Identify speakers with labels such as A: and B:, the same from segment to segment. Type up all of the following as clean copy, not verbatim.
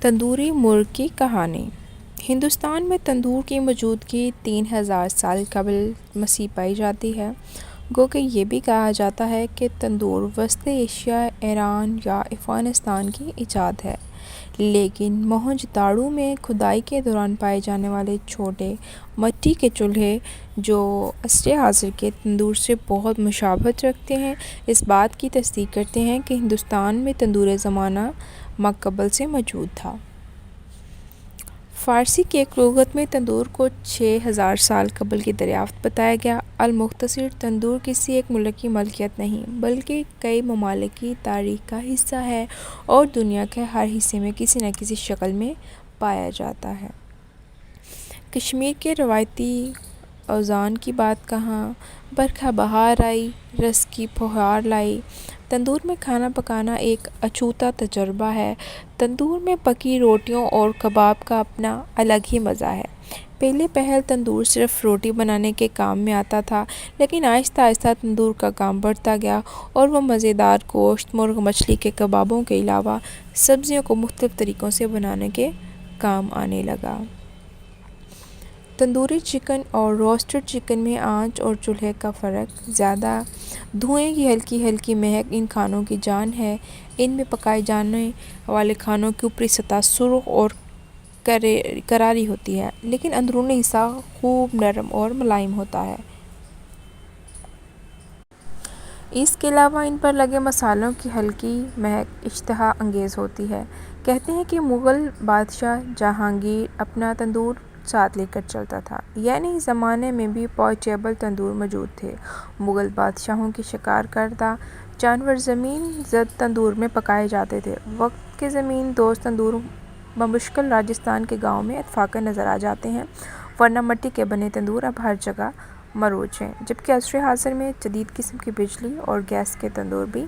A: تندوری مرغ کی کہانی۔ ہندوستان میں تندور کی موجودگی 3000 سال قبل مسیح پائی جاتی ہے۔ گو کہ یہ بھی کہا جاتا ہے کہ تندور وسطی ایشیا، ایران یا افغانستان کی ایجاد ہے، لیکن موہنجو داڑو میں کھدائی کے دوران پائے جانے والے چھوٹے مٹی کے چولہے، جو عصر حاضر کے تندور سے بہت مشابہت رکھتے ہیں، اس بات کی تصدیق کرتے ہیں کہ ہندوستان میں تندور زمانہ ماقبل سے موجود تھا۔ فارسی کی ایک لغت میں تندور کو 6000 سال قبل کی دریافت بتایا گیا۔ المختصر، تندور کسی ایک ملک کی ملکیت نہیں، بلکہ کئی ممالک کی تاریخ کا حصہ ہے اور دنیا کے ہر حصے میں کسی نہ کسی شکل میں پایا جاتا ہے۔ کشمیر کے روایتی اوزان کی بات کہاں، برکھا بہار آئی، رس کی پھوہار لائی۔ تندور میں کھانا پکانا ایک اچھوتا تجربہ ہے۔ تندور میں پکی روٹیوں اور کباب کا اپنا الگ ہی مزہ ہے۔ پہلے پہل تندور صرف روٹی بنانے کے کام میں آتا تھا، لیکن آہستہ آہستہ تندور کا کام بڑھتا گیا اور وہ مزیدار گوشت، مرغ مچھلی کے کبابوں کے علاوہ سبزیوں کو مختلف طریقوں سے بنانے کے کام آنے لگا۔ تندوری چکن اور روسٹڈ چکن میں آنچ اور چولہے کا فرق زیادہ۔ دھوئیں کی ہلکی ہلکی مہک ان کھانوں کی جان ہے۔ ان میں پکائے جانے والے کھانوں کی اوپری سطح سرخ اور کراری ہوتی ہے، لیکن اندرونی حصہ خوب نرم اور ملائم ہوتا ہے۔ اس کے علاوہ ان پر لگے مصالحوں کی ہلکی مہک اشتہا انگیز ہوتی ہے۔ کہتے ہیں کہ مغل بادشاہ جہانگیر اپنا تندور ساتھ لے کر چلتا تھا، یعنی اس زمانے میں بھی پورٹیبل تندور موجود تھے۔ مغل بادشاہوں کے شکار کردہ جانور زمین زد تندور میں پکائے جاتے تھے۔ وقت کے زمین دوز تندور بمشکل راجستھان کے گاؤں میں اتفاقاً نظر آ جاتے ہیں، ورنہ مٹی کے بنے تندور اب ہر جگہ مروج ہیں، جبکہ عصر حاضر میں جدید قسم کی بجلی اور گیس کے تندور بھی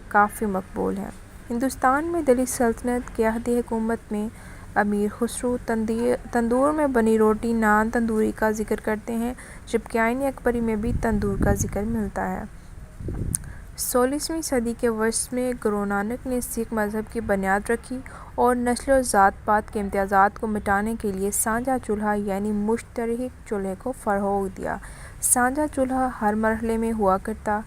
A: کافی مقبول ہیں۔ ہندوستان میں دہلی سلطنت کے عہد حکومت میں امیر خسرو تندور میں بنی روٹی نان تندوری کا ذکر کرتے ہیں، جبکہ آئین اکبری میں بھی تندور کا ذکر ملتا ہے۔ 16ویں صدی کے وسط میں گرو نانک نے سکھ مذہب کی بنیاد رکھی اور نسل و ذات پات کے امتیازات کو مٹانے کے لیے سانجھا چولہا یعنی مشترک چولہے کو فروغ دیا۔ سانجھا چولہا ہر مرحلے میں ہوا کرتا،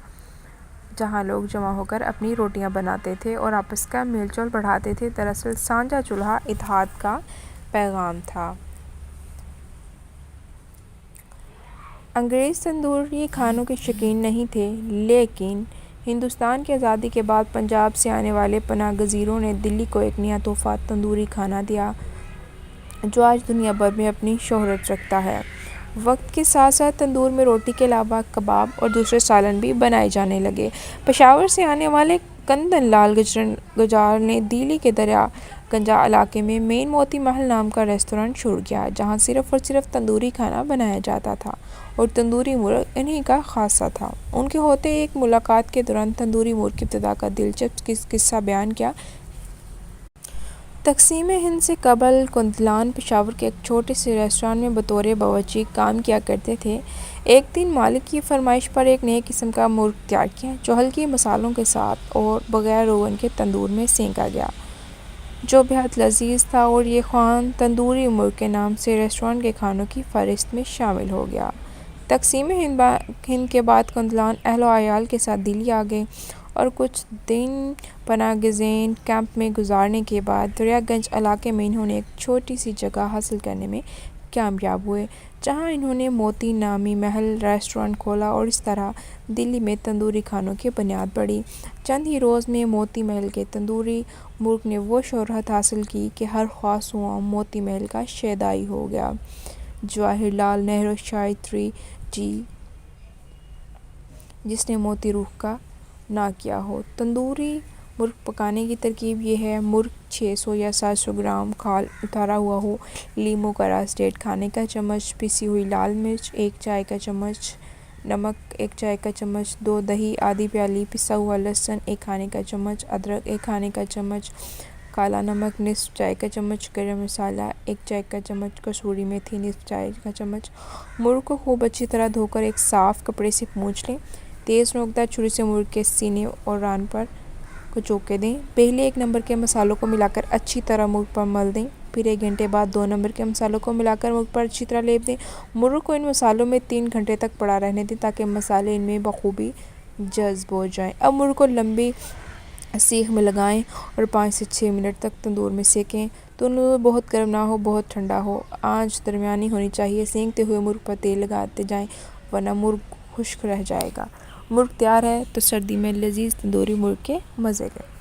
A: جہاں لوگ جمع ہو کر اپنی روٹیاں بناتے تھے اور آپس کا میل جول بڑھاتے تھے۔ دراصل سانجھا چولہا اتحاد کا پیغام تھا۔ انگریز تندوری کھانوں کے شوقین نہیں تھے، لیکن ہندوستان کی آزادی کے بعد پنجاب سے آنے والے پناہ گزینوں نے دلی کو ایک نیا تحفہ تندوری کھانا دیا، جو آج دنیا بھر میں اپنی شہرت رکھتا ہے۔ وقت کے ساتھ ساتھ تندور میں روٹی کے علاوہ کباب اور دوسرے سالن بھی بنائے جانے لگے۔ پشاور سے آنے والے کندن لال گجرال نے دہلی کے دریا گنج علاقے میں مین موتی محل نام کا ریستوران شروع کیا، جہاں صرف اور صرف تندوری کھانا بنایا جاتا تھا اور تندوری مرغ انہی کا خاصہ تھا۔ ان کے ہوتے ایک ملاقات کے دوران تندوری مرغ کی ابتدا کا دلچسپ قصہ بیان کیا۔ تقسیم ہند سے قبل کندلال پشاور کے ایک چھوٹے سے ریستوران میں بطور باورچی کام کیا کرتے تھے۔ ایک دن مالک کی فرمائش پر ایک نئے قسم کا مرغ تیار کیا، جو ہلکے مصالحوں کے ساتھ اور بغیر روغن کے تندور میں سینکا گیا، جو بہت لذیذ تھا، اور یہ خوان تندوری مرغ کے نام سے ریستوران کے کھانوں کی فہرست میں شامل ہو گیا۔ تقسیم ہند کے بعد کندلال اہل و عیال کے ساتھ دہلی آ گئے اور کچھ دن پناہ گزین کیمپ میں گزارنے کے بعد دریا گنج علاقے میں انہوں نے ایک چھوٹی سی جگہ حاصل کرنے میں کامیاب ہوئے، جہاں انہوں نے موتی نامی محل ریستوران کھولا اور اس طرح دلی میں تندوری کھانوں کی بنیاد پڑی۔ چند ہی روز میں موتی محل کے تندوری مرغ نے وہ شہرت حاصل کی کہ ہر خاص و عام موتی محل کا شیدائی ہو گیا۔ جواہر لال نہرو شاید 3G، جس نے موتی روح کا نہ کیا ہو۔ تندوری مرغ پکانے کی ترکیب یہ ہے: مرغ 600 یا 700 گرام کھال اتارا ہوا ہو، لیموں کا رس 1.5 کھانے کا چمچ، پسی ہوئی لال مرچ 1 چائے کا چمچ، نمک 1 چائے کا چمچ، 2 دہی آدھی پیالی، پسا ہوا لہسن 1 کھانے کا چمچ، ادرک 1 کھانے کا چمچ، کالا نمک نصف چائے کا چمچ، گرم مسالہ 1 چائے کا چمچ، کسوری میتھی نصف چائے کا چمچ۔ مرغ کو خوب اچھی طرح دھو کر ایک صاف کپڑے سے پونچھ لیں۔ تیز نوکدار چھری سے مرغ کے سینے اور ران پر کو چوکے دیں۔ پہلے 1 نمبر کے مسالوں کو ملا کر اچھی طرح مرغ پر مل دیں۔ پھر 1 گھنٹے بعد 2 نمبر کے مسالوں کو ملا کر مرغ پر اچھی طرح لیپ دیں۔ مرغ کو ان مسالوں میں 3 گھنٹے تک پڑا رہنے دیں تاکہ مسالے ان میں بخوبی جذب ہو جائیں۔ اب مرغ کو لمبی سیخ میں لگائیں اور 5 سے 6 منٹ تک تندور میں سینکیں۔ تندور بہت گرم نہ ہو بہت ٹھنڈا ہو، آنچ درمیانی ہونی چاہیے۔ سینکتے ہوئے مرغ پر تیل لگاتے جائیں ورنہ مرغ خشک رہ جائے گا۔ مرغ تیار ہے تو سردی میں لذیذ تندوری مرغ کے مزے لیں۔